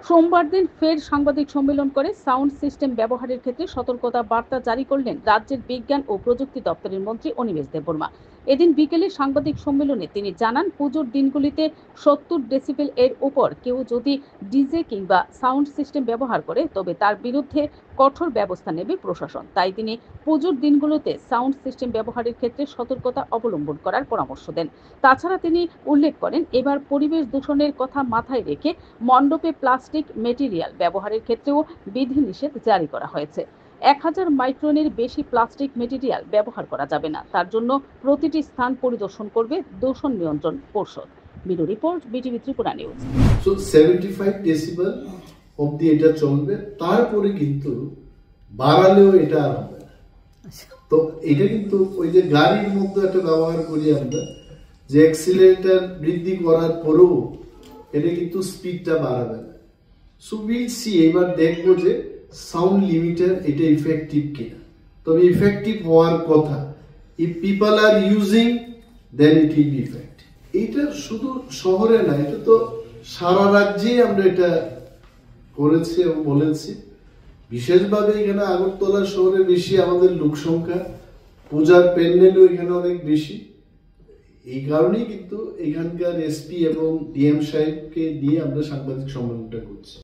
সোমবার দিন ফের সাংবাদিক সম্মেলন করে সাউন্ড সিস্টেম ব্যবহারের ক্ষেত্রে সতর্কতা বার্তা জারি করলেন রাজ্যের বিজ্ঞান ও প্রযুক্তি দপ্তরের মন্ত্রী অনিমেষ দেববর্মা। এদিন বিকেলে সাংবাদিক সম্মেলনে তিনি জানান, পুজোর দিনগুলিতে ৭০ ডেসিবেল এর উপর কেউ যদি ডিজে কিংবা সাউন্ড সিস্টেম ব্যবহার করে তবে তার বিরুদ্ধে কঠোর ব্যবস্থা নেবে প্রশাসন। তাই তিনি পুজোর দিনগুলোতে সাউন্ড সিস্টেম ব্যবহারের ক্ষেত্রে সতর্কতা অবলম্বন করার পরামর্শ দেন। তাছাড়া তিনি উল্লেখ করেন, এবার পরিবেশ দূষণের কথা মাথায় রেখে মণ্ডপে প্লাস্টিক মেটেরিয়াল ব্যবহারের ক্ষেত্রেও বিধিনিষেধ জারি করা হয়েছে। ১,০০০ মাইক্রনের বেশি প্লাস্টিক মেটেরিয়াল ব্যবহার করা যাবে না। তার জন্য প্রতিটি স্থান পরিদর্শন করবে দূষণ নিয়ন্ত্রণ পর্ষদ। Bureau report, BTV Tripura news. So 75 decibel অবধি এটা চলবে, তারপরে কিন্তু বাড়ালেও এটা আর হবে না। তো এটা কিন্তু ওই যে গাড়ির মধ্যে একটা ব্যবহার করি আমরা, যে অ্যাক্সিলারেটর বৃদ্ধি করার পরেও এটা কিন্তু স্পিডটা বাড়াবে না। সো উইল সি, এবার দেখবো যে সাউন্ড লিমিটার এটা ইফেক্টিভ কিনা। তবে ইফেক্টিভ হওয়ার কথা, if people are using then it will be effective. এটা শুধু শহরে না, এটা তো সারা রাজ্যেই আমরা এটা করেছি এবং বলেছি। বিশেষভাবে এখানে আগরতলা শহরে বেশি আমাদের লোক সংখ্যা, পূজার প্যান্ডেলও এখানে অনেক বেশি। এই কারণেই কিন্তু এখানকার এসপি এবং ডিএম সাহেবকে দিয়ে আমরা সাংবাদিক সম্মেলনটা করছি।